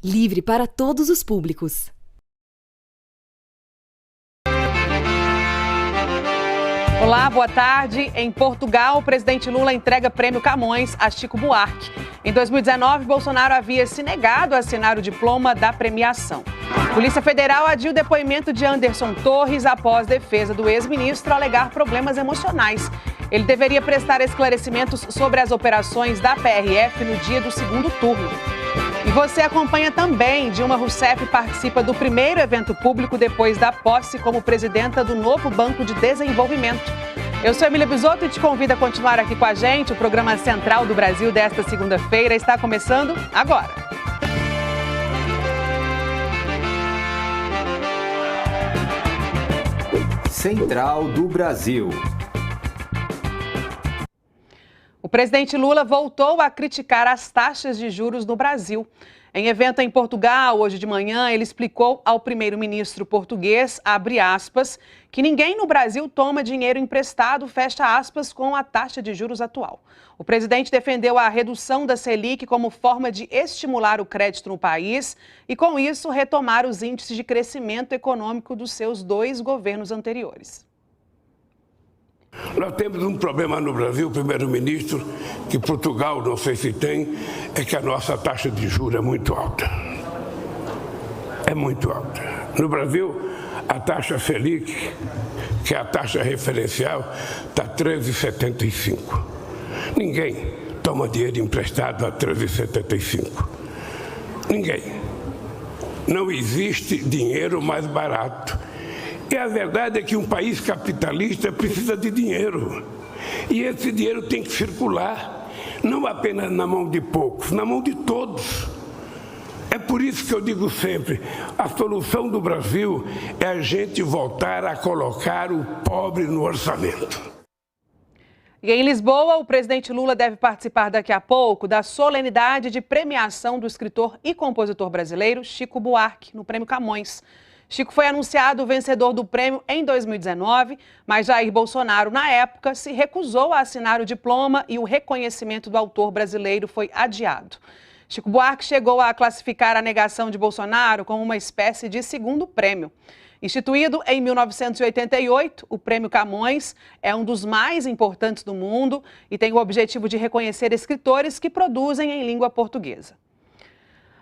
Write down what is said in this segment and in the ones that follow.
Livre para todos os públicos. Olá, boa tarde. Em Portugal, o presidente Lula entrega prêmio Camões a Chico Buarque. Em 2019, Bolsonaro havia se negado a assinar o diploma da premiação. Polícia Federal adiou o depoimento de Anderson Torres após defesa do ex-ministro alegar problemas emocionais. Ele deveria prestar esclarecimentos sobre as operações da PRF no dia do segundo turno. E você acompanha também. Dilma Rousseff participa do primeiro evento público depois da posse como presidenta do novo Banco de Desenvolvimento. Eu sou Emília Bisotto e te convido a continuar aqui com a gente. O programa Central do Brasil desta segunda-feira está começando agora. Central do Brasil. O presidente Lula voltou a criticar as taxas de juros no Brasil. Em evento em Portugal, hoje de manhã, ele explicou ao primeiro-ministro português, abre aspas, que ninguém no Brasil toma dinheiro emprestado, fecha aspas, com a taxa de juros atual. O presidente defendeu a redução da Selic como forma de estimular o crédito no país e, com isso, retomar os índices de crescimento econômico dos seus dois governos anteriores. Nós temos um problema no Brasil, primeiro-ministro, que Portugal não sei se tem, é que a nossa taxa de juros é muito alta. É muito alta. No Brasil, a taxa Selic, que é a taxa referencial, está 13,75. Ninguém toma dinheiro emprestado a 13,75. Ninguém. Não existe dinheiro mais barato. E a verdade é que um país capitalista precisa de dinheiro. E esse dinheiro tem que circular, não apenas na mão de poucos, na mão de todos. É por isso que eu digo sempre, a solução do Brasil é a gente voltar a colocar o pobre no orçamento. E em Lisboa, o presidente Lula deve participar daqui a pouco da solenidade de premiação do escritor e compositor brasileiro Chico Buarque, no Prêmio Camões. Chico foi anunciado vencedor do prêmio em 2019, mas Jair Bolsonaro, na época, se recusou a assinar o diploma e o reconhecimento do autor brasileiro foi adiado. Chico Buarque chegou a classificar a negação de Bolsonaro como uma espécie de segundo prêmio. Instituído em 1988, o Prêmio Camões é um dos mais importantes do mundo e tem o objetivo de reconhecer escritores que produzem em língua portuguesa.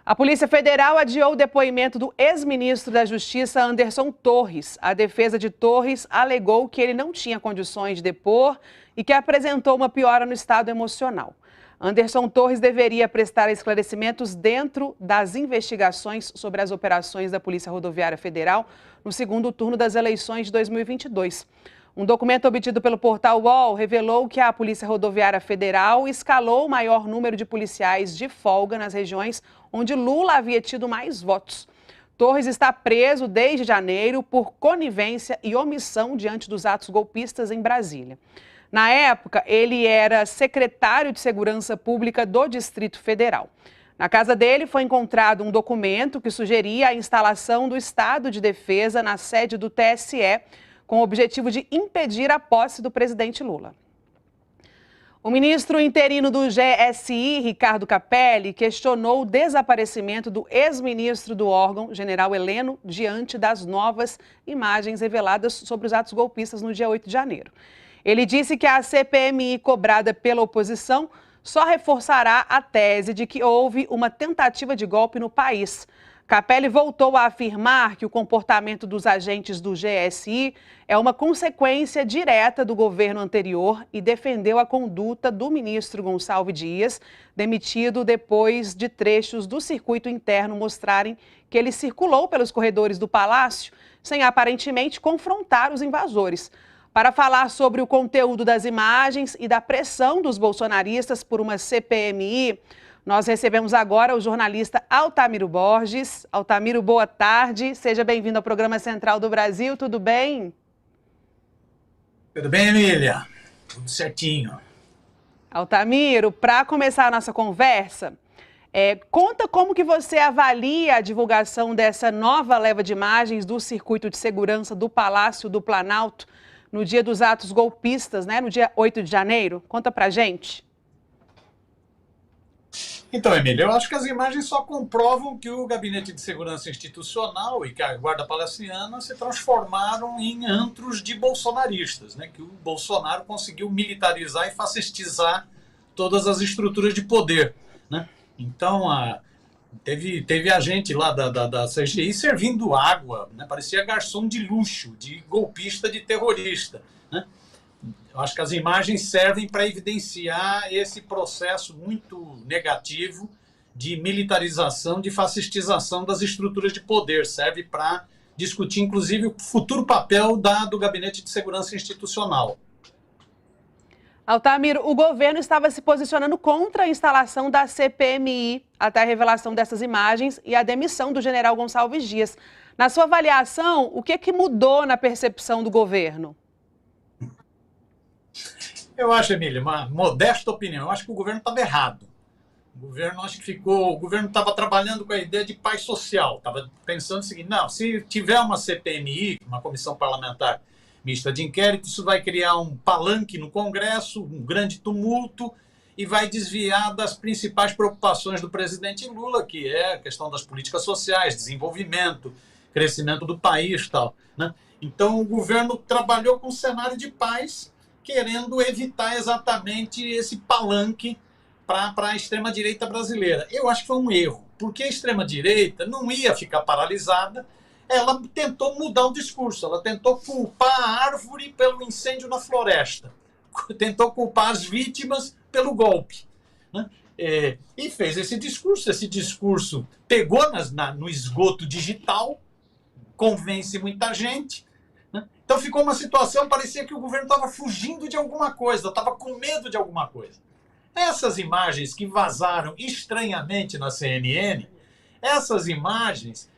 A Polícia Federal adiou o depoimento do ex-ministro da Justiça, Anderson Torres. A defesa de Torres alegou que ele não tinha condições de depor e que apresentou uma piora no estado emocional. Anderson Torres deveria prestar esclarecimentos dentro das investigações sobre as operações da Polícia Rodoviária Federal no segundo turno das eleições de 2022. Um documento obtido pelo portal UOL revelou que a Polícia Rodoviária Federal escalou o maior número de policiais de folga nas regiões onde Lula havia tido mais votos. Torres está preso desde janeiro por conivência e omissão diante dos atos golpistas em Brasília. Na época, ele era secretário de Segurança Pública do Distrito Federal. Na casa dele foi encontrado um documento que sugeria a instalação do estado de defesa na sede do TSE, com o objetivo de impedir a posse do presidente Lula. O ministro interino do GSI, Ricardo Capelli, questionou o desaparecimento do ex-ministro do órgão, general Heleno, diante das novas imagens reveladas sobre os atos golpistas no dia 8 de janeiro. Ele disse que a CPMI cobrada pela oposição só reforçará a tese de que houve uma tentativa de golpe no país. Capelli voltou a afirmar que o comportamento dos agentes do GSI é uma consequência direta do governo anterior e defendeu a conduta do ministro Gonçalves Dias, demitido depois de trechos do circuito interno mostrarem que ele circulou pelos corredores do palácio sem aparentemente confrontar os invasores. Para falar sobre o conteúdo das imagens e da pressão dos bolsonaristas por uma CPMI, nós recebemos agora o jornalista Altamiro Borges. Altamiro, boa tarde. Seja bem-vindo ao programa Central do Brasil. Tudo bem? Tudo bem, Emília? Tudo certinho. Altamiro, para começar a nossa conversa, conta como que você avalia a divulgação dessa nova leva de imagens do circuito de segurança do Palácio do Planalto no dia dos atos golpistas, né, no dia 8 de janeiro. Conta pra gente. Então, Emília, eu acho que as imagens só comprovam que o Gabinete de Segurança Institucional e que a Guarda Palaciana se transformaram em antros de bolsonaristas, né? Que o Bolsonaro conseguiu militarizar e fascistizar todas as estruturas de poder, né? Então, teve a gente lá da CGI servindo água, né? Parecia garçom de luxo, de golpista, de terrorista, né? Eu acho que as imagens servem para evidenciar esse processo muito negativo de militarização, de fascistização das estruturas de poder. Serve para discutir, inclusive, o futuro papel do Gabinete de Segurança Institucional. Altamiro, o governo estava se posicionando contra a instalação da CPMI até a revelação dessas imagens e a demissão do general Gonçalves Dias. Na sua avaliação, o que mudou na percepção do governo? Eu acho, Emília, uma modesta opinião, eu acho que o governo estava errado. O governo estava trabalhando com a ideia de paz social, estava pensando o seguinte, não, se tiver uma CPMI, uma comissão parlamentar mista de inquérito, isso vai criar um palanque no Congresso, um grande tumulto, e vai desviar das principais preocupações do presidente Lula, que é a questão das políticas sociais, desenvolvimento, crescimento do país e tal, né? Então, o governo trabalhou com um cenário de paz, querendo evitar exatamente esse palanque para a extrema-direita brasileira. Eu acho que foi um erro, porque a extrema-direita não ia ficar paralisada, ela tentou mudar o discurso, ela tentou culpar a árvore pelo incêndio na floresta, tentou culpar as vítimas pelo golpe, né? E fez esse discurso pegou no esgoto digital, convence muita gente, né? Então ficou uma situação, parecia que o governo estava fugindo de alguma coisa, estava com medo de alguma coisa. Essas imagens que vazaram estranhamente na CNN, essas imagens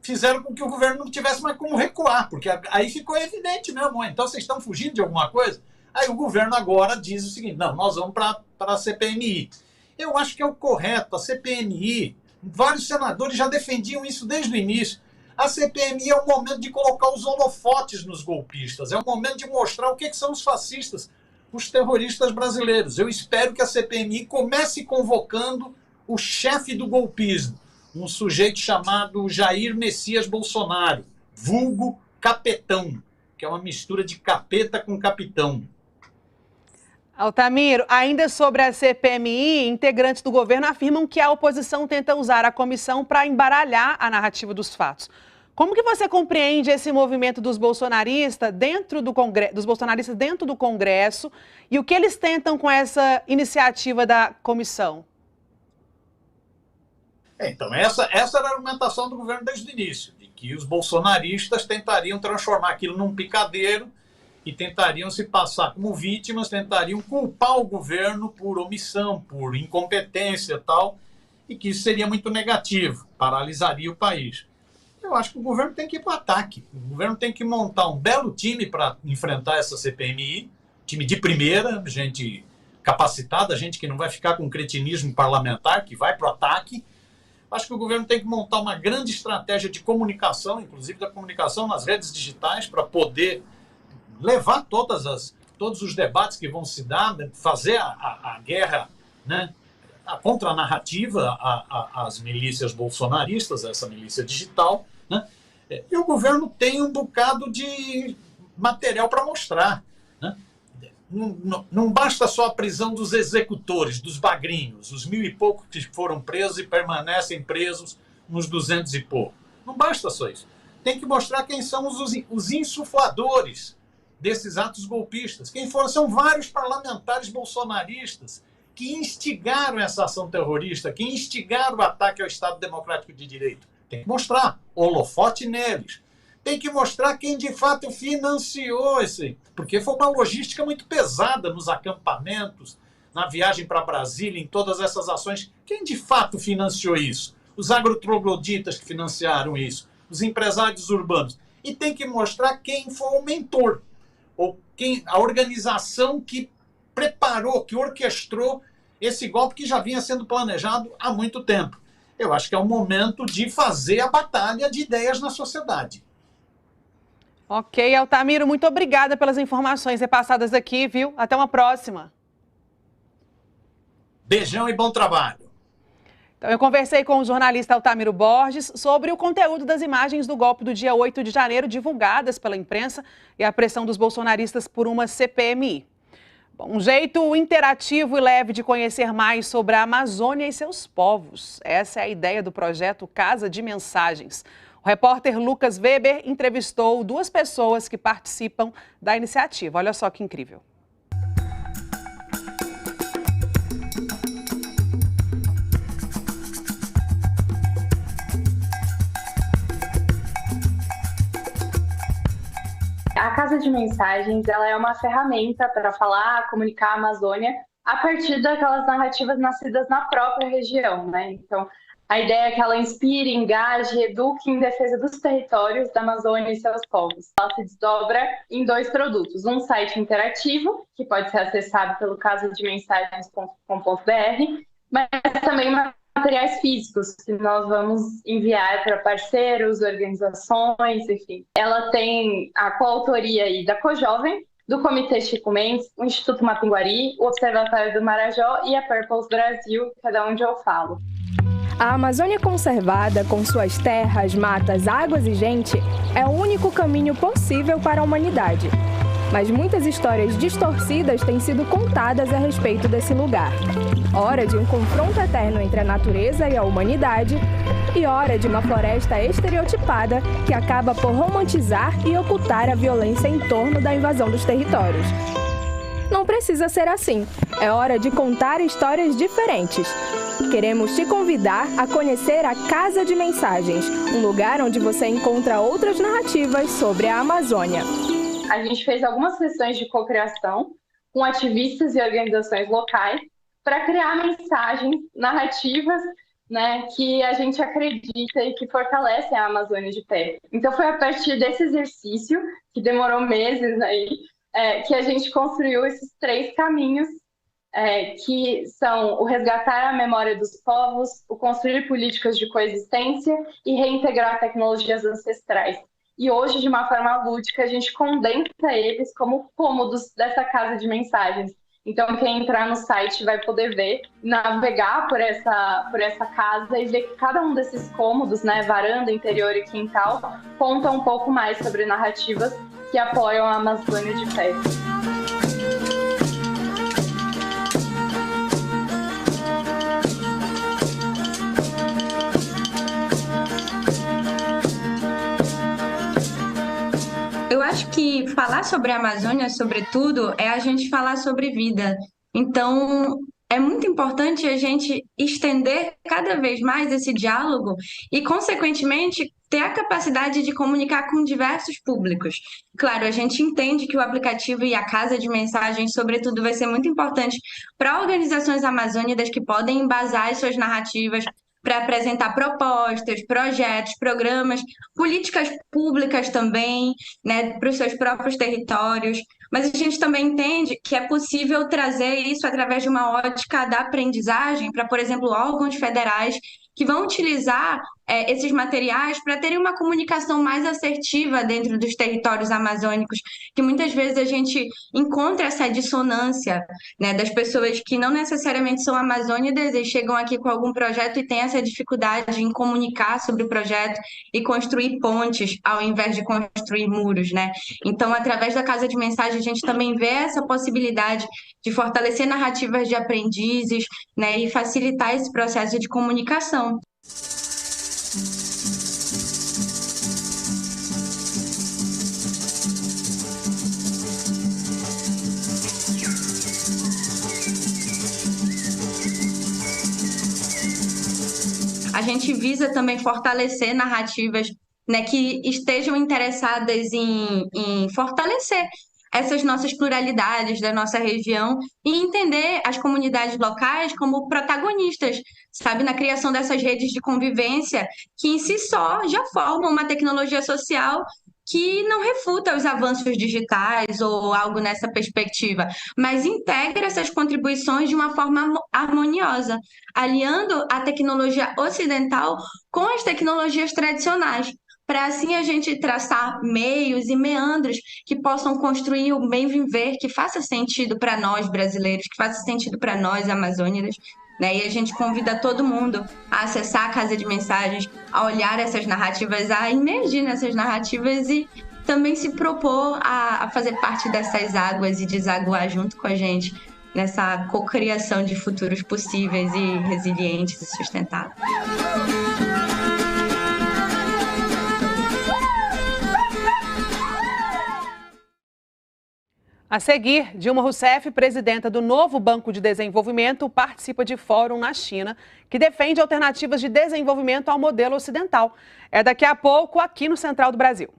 fizeram com que o governo não tivesse mais como recuar, porque aí ficou evidente mesmo, então vocês estão fugindo de alguma coisa? Aí o governo agora diz o seguinte, não, nós vamos para a CPMI. Eu acho que é o correto, a CPMI, vários senadores já defendiam isso desde o início. A CPMI é o momento de colocar os holofotes nos golpistas, é o momento de mostrar o que são os fascistas, os terroristas brasileiros. Eu espero que a CPMI comece convocando o chefe do golpismo, um sujeito chamado Jair Messias Bolsonaro, vulgo Capetão, que é uma mistura de capeta com capitão. Altamiro, ainda sobre a CPMI, integrantes do governo afirmam que a oposição tenta usar a comissão para embaralhar a narrativa dos fatos. Como que você compreende esse movimento dos bolsonaristas dentro do Congresso e o que eles tentam com essa iniciativa da comissão? Então, essa era a argumentação do governo desde o início, de que os bolsonaristas tentariam transformar aquilo num picadeiro e tentariam se passar como vítimas, tentariam culpar o governo por omissão, por incompetência e tal, e que isso seria muito negativo, paralisaria o país. Eu acho que o governo tem que ir para o ataque. O governo tem que montar um belo time para enfrentar essa CPMI, time de primeira, gente capacitada, gente que não vai ficar com cretinismo parlamentar, que vai para o ataque. Acho que o governo tem que montar uma grande estratégia de comunicação, inclusive da comunicação nas redes digitais, para poder levar todos os debates que vão se dar, fazer a guerra, né, a contranarrativa às milícias bolsonaristas, essa milícia digital, né? E o governo tem um bocado de material para mostrar, né? Não basta só a prisão dos executores, dos bagrinhos, os 1.000 e pouco que foram presos e permanecem presos nos 200 e pouco. Não basta só isso. Tem que mostrar quem são os insufladores desses atos golpistas. Quem foram? São vários parlamentares bolsonaristas que instigaram essa ação terrorista, que instigaram o ataque ao Estado Democrático de Direito. Tem que mostrar holofote neles. Tem que mostrar quem de fato financiou esse, porque foi uma logística muito pesada nos acampamentos, na viagem para Brasília, em todas essas ações. Quem de fato financiou isso? Os agrotrogloditas que financiaram isso, os empresários urbanos. E tem que mostrar quem foi o mentor, ou a organização que preparou, que orquestrou esse golpe que já vinha sendo planejado há muito tempo. Eu acho que é o momento de fazer a batalha de ideias na sociedade. Ok, Altamiro, muito obrigada pelas informações repassadas aqui, viu? Até uma próxima. Beijão e bom trabalho. Então, eu conversei com o jornalista Altamiro Borges sobre o conteúdo das imagens do golpe do dia 8 de janeiro divulgadas pela imprensa e a pressão dos bolsonaristas por uma CPMI. Bom, um jeito interativo e leve de conhecer mais sobre a Amazônia e seus povos. Essa é a ideia do projeto Casa de Mensagens. O repórter Lucas Weber entrevistou 2 pessoas que participam da iniciativa. Olha só que incrível. A Casa de Mensagens, ela é uma ferramenta para falar, comunicar a Amazônia a partir daquelas narrativas nascidas na própria região, né? Então, a ideia é que ela inspire, engaje, eduque em defesa dos territórios da Amazônia e seus povos. Ela se desdobra em 2 produtos. Um site interativo, que pode ser acessado pelo casademensagens.com.br, mas também materiais físicos que nós vamos enviar para parceiros, organizações, enfim. Ela tem a coautoria aí da COJovem, do Comitê Chico Mendes, o Instituto Mapinguari, o Observatório do Marajó e a Purpose Brasil, que é da onde eu falo. A Amazônia conservada, com suas terras, matas, águas e gente, é o único caminho possível para a humanidade. Mas muitas histórias distorcidas têm sido contadas a respeito desse lugar. Hora de um confronto eterno entre a natureza e a humanidade, e hora de uma floresta estereotipada que acaba por romantizar e ocultar a violência em torno da invasão dos territórios. Não precisa ser assim. É hora de contar histórias diferentes. Queremos te convidar a conhecer a Casa de Mensagens, um lugar onde você encontra outras narrativas sobre a Amazônia. A gente fez algumas sessões de cocriação com ativistas e organizações locais para criar mensagens, narrativas, né, que a gente acredita e que fortalecem a Amazônia de pé. Então foi a partir desse exercício, que demorou meses aí, que a gente construiu esses 3 caminhos, que são o resgatar a memória dos povos, o construir políticas de coexistência e reintegrar tecnologias ancestrais. E hoje, de uma forma lúdica, a gente condensa eles como cômodos dessa casa de mensagens. Então, quem entrar no site vai poder ver, navegar por essa casa e ver que cada um desses cômodos, né, varanda, interior e quintal, conta um pouco mais sobre narrativas que apoiam a Amazônia de pé. Eu acho que falar sobre a Amazônia, sobretudo, é a gente falar sobre vida. Então, é muito importante a gente estender cada vez mais esse diálogo e, consequentemente, ter a capacidade de comunicar com diversos públicos. Claro, a gente entende que o aplicativo e a casa de mensagens, sobretudo, vai ser muito importante para organizações amazônicas que podem embasar as suas narrativas para apresentar propostas, projetos, programas, políticas públicas também, né, para os seus próprios territórios. Mas a gente também entende que é possível trazer isso através de uma ótica da aprendizagem para, por exemplo, órgãos federais que vão utilizar esses materiais para terem uma comunicação mais assertiva dentro dos territórios amazônicos, que muitas vezes a gente encontra essa dissonância, né, das pessoas que não necessariamente são amazônicas e chegam aqui com algum projeto e têm essa dificuldade em comunicar sobre o projeto e construir pontes ao invés de construir muros, né? Então, através da Casa de Mensagem, a gente também vê essa possibilidade de fortalecer narrativas de aprendizes, né, e facilitar esse processo de comunicação. A gente visa também fortalecer narrativas, né, que estejam interessadas em fortalecer essas nossas pluralidades da nossa região e entender as comunidades locais como protagonistas, sabe, na criação dessas redes de convivência que em si só já formam uma tecnologia social que não refuta os avanços digitais ou algo nessa perspectiva, mas integra essas contribuições de uma forma harmoniosa, aliando a tecnologia ocidental com as tecnologias tradicionais, para assim a gente traçar meios e meandros que possam construir o bem viver que faça sentido para nós brasileiros, que faça sentido para nós amazônicas né? E a gente convida todo mundo a acessar a Casa de Mensagens, a olhar essas narrativas, a imergir nessas narrativas e também se propor a fazer parte dessas águas e desaguar junto com a gente nessa cocriação de futuros possíveis e resilientes e sustentáveis. A seguir, Dilma Rousseff, presidenta do novo Banco de Desenvolvimento, participa de fórum na China que defende alternativas de desenvolvimento ao modelo ocidental. É daqui a pouco aqui no Central do Brasil.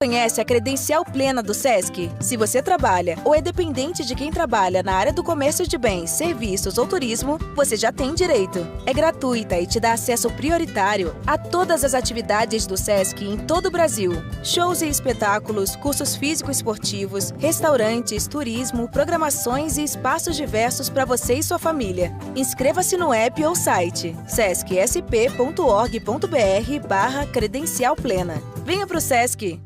Conhece a credencial plena do SESC? Se você trabalha ou é dependente de quem trabalha na área do comércio de bens, serviços ou turismo, você já tem direito. É gratuita e te dá acesso prioritário a todas as atividades do SESC em todo o Brasil. Shows e espetáculos, cursos físico-esportivos, restaurantes, turismo, programações e espaços diversos para você e sua família. Inscreva-se no app ou site sescsp.org.br/credencial plena. Venha pro SESC!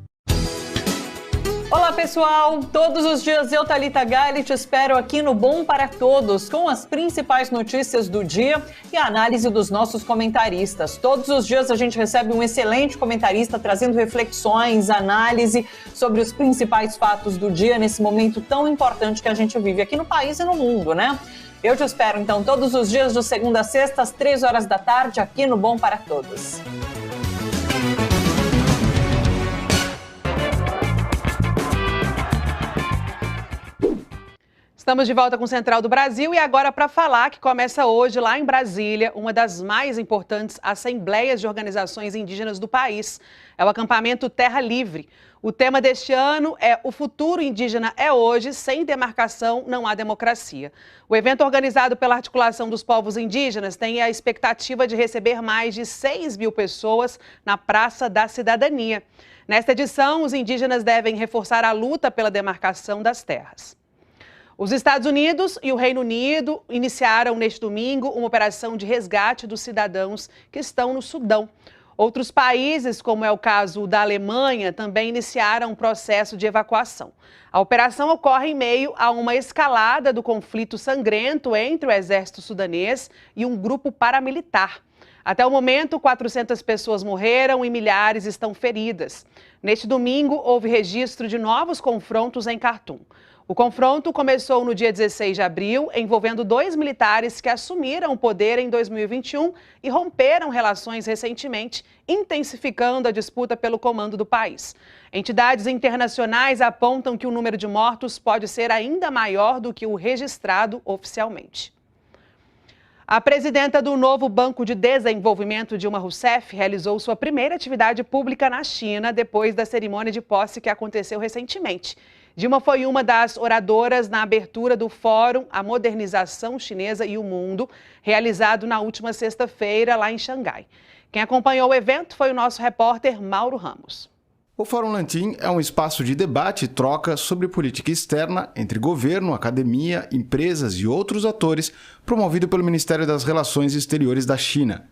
Olá pessoal, todos os dias eu, Thalita Galli, te espero aqui no Bom para Todos com as principais notícias do dia e a análise dos nossos comentaristas. Todos os dias a gente recebe um excelente comentarista trazendo reflexões, análise sobre os principais fatos do dia nesse momento tão importante que a gente vive aqui no país e no mundo, né? Eu te espero então todos os dias de segunda a sexta às 3 horas da tarde aqui no Bom para Todos. Estamos de volta com o Central do Brasil e agora para falar que começa hoje lá em Brasília uma das mais importantes assembleias de organizações indígenas do país. É o acampamento Terra Livre. O tema deste ano é O Futuro Indígena é Hoje, sem demarcação não há democracia. O evento organizado pela Articulação dos Povos Indígenas tem a expectativa de receber mais de 6.000 pessoas na Praça da Cidadania. Nesta edição, os indígenas devem reforçar a luta pela demarcação das terras. Os Estados Unidos e o Reino Unido iniciaram neste domingo uma operação de resgate dos cidadãos que estão no Sudão. Outros países, como é o caso da Alemanha, também iniciaram um processo de evacuação. A operação ocorre em meio a uma escalada do conflito sangrento entre o exército sudanês e um grupo paramilitar. Até o momento, 400 pessoas morreram e milhares estão feridas. Neste domingo, houve registro de novos confrontos em Khartoum. O confronto começou no dia 16 de abril, envolvendo 2 militares que assumiram o poder em 2021 e romperam relações recentemente, intensificando a disputa pelo comando do país. Entidades internacionais apontam que o número de mortos pode ser ainda maior do que o registrado oficialmente. A presidenta do novo Banco de Desenvolvimento, Dilma Rousseff, realizou sua primeira atividade pública na China depois da cerimônia de posse que aconteceu recentemente. Dilma foi uma das oradoras na abertura do Fórum A Modernização Chinesa e o Mundo, realizado na última sexta-feira lá em Xangai. Quem acompanhou o evento foi o nosso repórter Mauro Ramos. O Fórum Lantin é um espaço de debate e troca sobre política externa entre governo, academia, empresas e outros atores, promovido pelo Ministério das Relações Exteriores da China.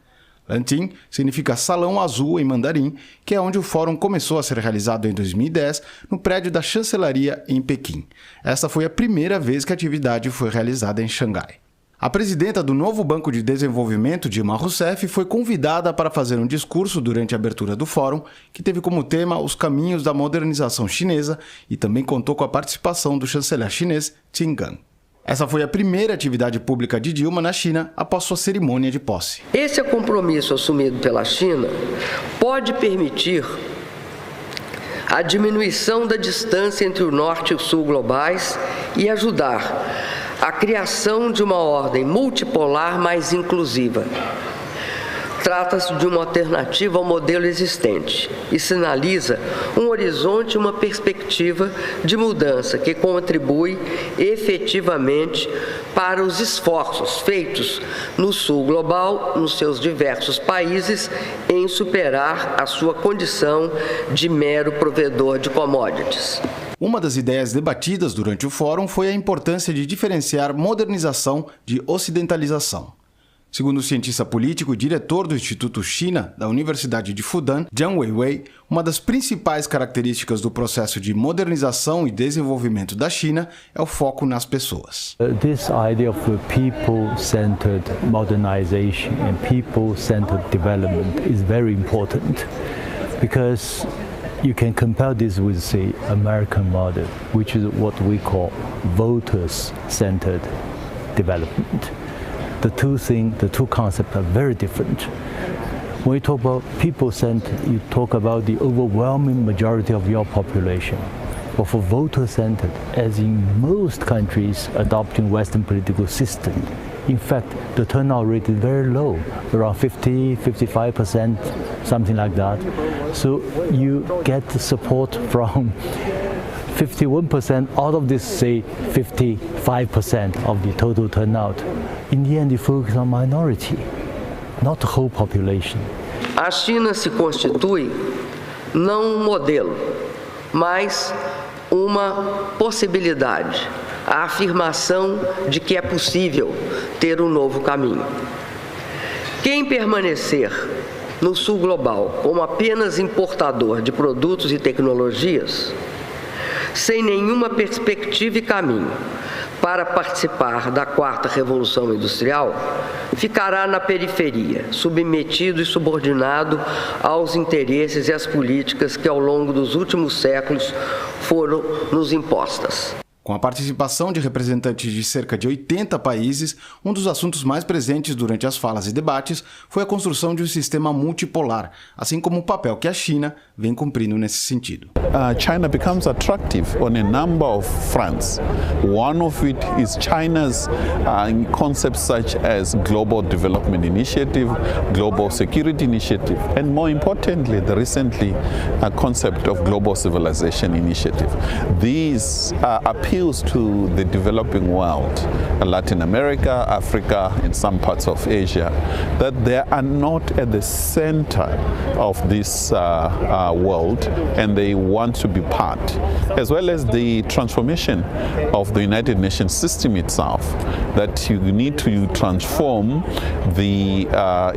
Lantin significa Salão Azul em mandarim, que é onde o fórum começou a ser realizado em 2010, no prédio da chancelaria em Pequim. Esta foi a primeira vez que a atividade foi realizada em Xangai. A presidenta do novo Banco de Desenvolvimento, Dilma Rousseff, foi convidada para fazer um discurso durante a abertura do fórum, que teve como tema os caminhos da modernização chinesa e também contou com a participação do chanceler chinês Qin Gang. Essa foi a primeira atividade pública de Dilma na China após sua cerimônia de posse. Esse compromisso assumido pela China pode permitir a diminuição da distância entre o norte e o sul globais e ajudar a criação de uma ordem multipolar mais inclusiva. Trata-se de uma alternativa ao modelo existente e sinaliza um horizonte e uma perspectiva de mudança que contribui efetivamente para os esforços feitos no sul global, nos seus diversos países, em superar a sua condição de mero provedor de commodities. Uma das ideias debatidas durante o fórum foi a importância de diferenciar modernização de ocidentalização. Segundo o cientista político e diretor do Instituto China da Universidade de Fudan, Jiang Weiwei, uma das principais características do processo de modernização e desenvolvimento da China é o foco nas pessoas. This idea of people-centered modernization and people-centered development is very important because you can compare this with, say, American model, which is what we call voters-centered development. The two concepts are very different. When you talk about people-centered, you talk about the overwhelming majority of your population. But for voter-centered, as in most countries adopting Western political system, in fact, the turnout rate is very low, around 50, 55%, something like that. So you get the support from 51% out of this, say, 55% of the total turnout. In the end, you focus on minority, not the whole population. A China se constitui não um modelo, mas uma possibilidade, a afirmação de que é possível ter um novo caminho. Quem permanecer no sul global como apenas importador de produtos e tecnologias, sem nenhuma perspectiva e caminho para participar da quarta revolução industrial, ficará na periferia, submetido e subordinado aos interesses e às políticas que ao longo dos últimos séculos foram nos impostas. Com a participação de representantes de cerca de 80 países, um dos assuntos mais presentes durante as falas e debates foi a construção de um sistema multipolar, assim como o papel que a China vem cumprindo nesse sentido. China becomes attractive on a number of fronts. One of it is China's concepts such as Global Development Initiative, Global Security Initiative, and more importantly, the recently concept of Global Civilization Initiative. These appeals to the developing world, Latin America, Africa, and some parts of Asia, that they are not at the center of this world, and they want to be part, as well as the transformation of the United Nations system itself, that you need to transform the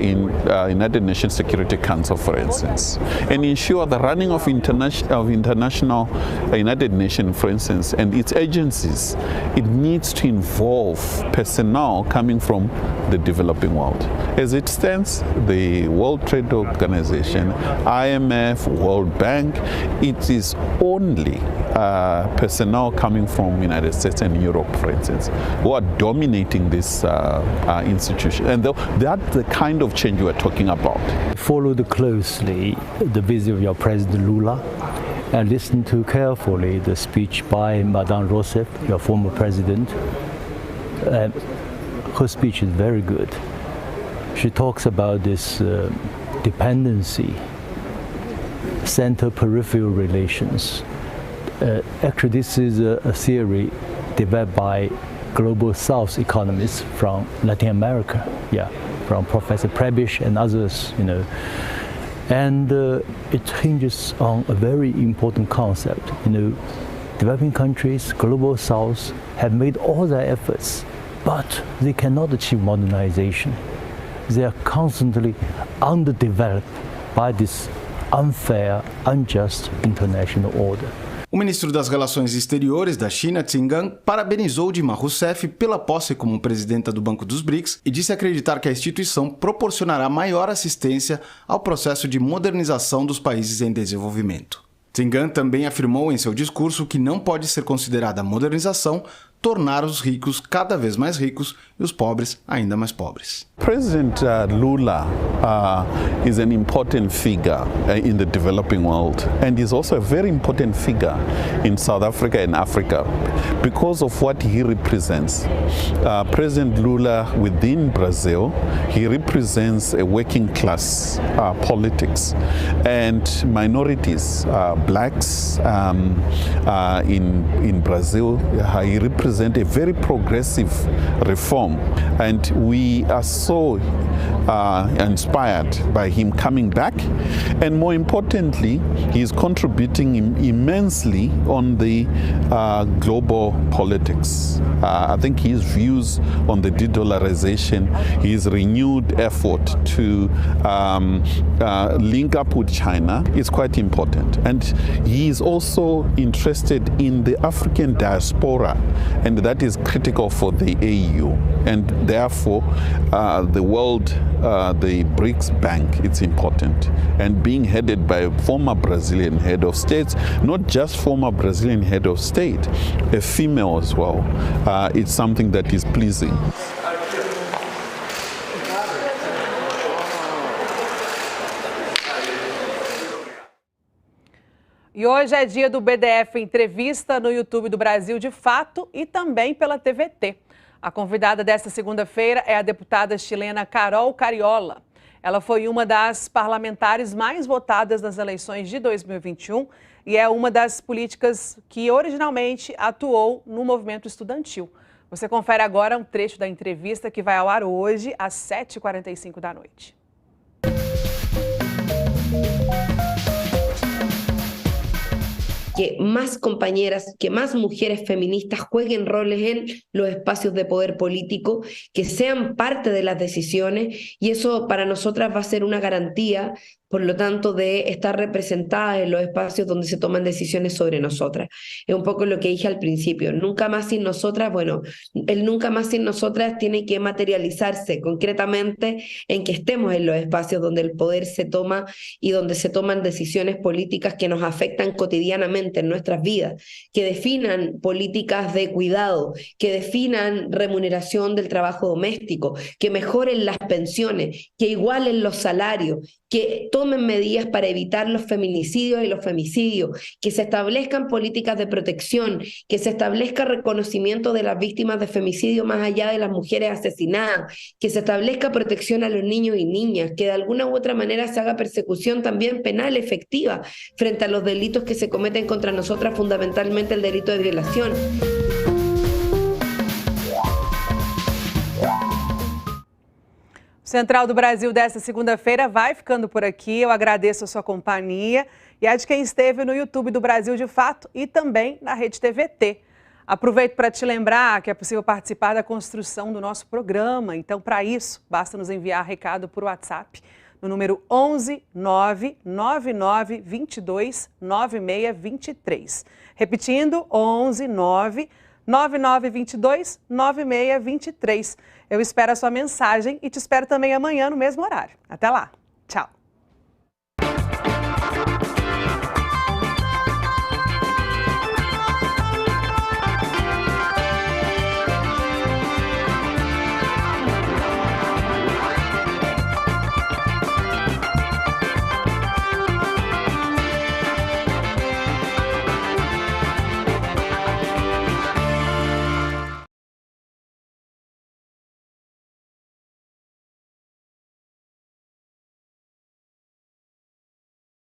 United Nations Security Council, for instance, and ensure the running of international United Nations, for instance, and its agencies. It needs to involve personnel coming from the developing world. As it stands, the World Trade Organization, IMF, World Bank, it is only personnel coming from United States and Europe, for instance, who are dominating this institution. And that's the kind of change we're talking about. Followed closely the visit of your President Lula and listen to carefully the speech by Madame Rousseff, your former president. Her speech is very good. She talks about this dependency, center-peripheral relations. Actually, this is a theory developed by global South economists from Latin America, from Professor Prebisch and others, And it hinges on a very important concept. Developing countries, global South, have made all their efforts, but they cannot achieve modernization. They are constantly underdeveloped by this unfair, unjust international order. O ministro das Relações Exteriores da China, Qin Gang, parabenizou Dilma Rousseff pela posse como presidenta do Banco dos BRICS e disse acreditar que a instituição proporcionará maior assistência ao processo de modernização dos países em desenvolvimento. Qin Gang também afirmou em seu discurso que não pode ser considerada modernização tornar os ricos cada vez mais ricos e os pobres ainda mais pobres. President Lula is an important figure in the developing world, and is also a very important figure in South Africa and Africa because of what he represents. President Lula within Brazil, he represents a working class politics and minorities, blacks in Brazil. He represents a very progressive reform, and we are so inspired by him coming back, and more importantly, he is contributing immensely on the global politics. I think his views on the de-dollarization, his renewed effort to link up with China is quite important. And he is also interested in the African diaspora, and that is critical for the AU. And therefore, the world, the BRICS Bank, it's important. And being headed by a former Brazilian head of state, not just former Brazilian head of state, a female as well, it's something that is pleasing. E hoje é dia do BDF Entrevista no YouTube do Brasil de Fato e também pela TVT. A convidada desta segunda-feira é a deputada chilena Carol Cariola. Ela foi uma das parlamentares mais votadas nas eleições de 2021 e é uma das políticas que originalmente atuou no movimento estudantil. Você confere agora um trecho da entrevista que vai ao ar hoje às 7h45 da noite. Que más compañeras, que más mujeres feministas jueguen roles en los espacios de poder político, que sean parte de las decisiones, y eso para nosotras va a ser una garantía, por lo tanto, de estar representadas en los espacios donde se toman decisiones sobre nosotras. Es un poco lo que dije al principio, nunca más sin nosotras, bueno, el nunca más sin nosotras tiene que materializarse concretamente en que estemos en los espacios donde el poder se toma y donde se toman decisiones políticas que nos afectan cotidianamente en nuestras vidas, que definan políticas de cuidado, que definan remuneración del trabajo doméstico, que mejoren las pensiones, que igualen los salarios, que tomen medidas para evitar los feminicidios y los femicidios, que se establezcan políticas de protección, que se establezca reconocimiento de las víctimas de femicidio más allá de las mujeres asesinadas, que se establezca protección a los niños y niñas, que de alguna u otra manera se haga persecución también penal efectiva frente a los delitos que se cometen contra nosotras, fundamentalmente el delito de violación. O Central do Brasil desta segunda-feira vai ficando por aqui. Eu agradeço a sua companhia e a de quem esteve no YouTube do Brasil de Fato e também na Rede TVT. Aproveito para te lembrar que é possível participar da construção do nosso programa. Então, para isso, basta nos enviar recado por WhatsApp no número 11 999 22 9623. Repetindo, 11 999 22 9623. Eu espero a sua mensagem e te espero também amanhã no mesmo horário. Até lá. Tchau.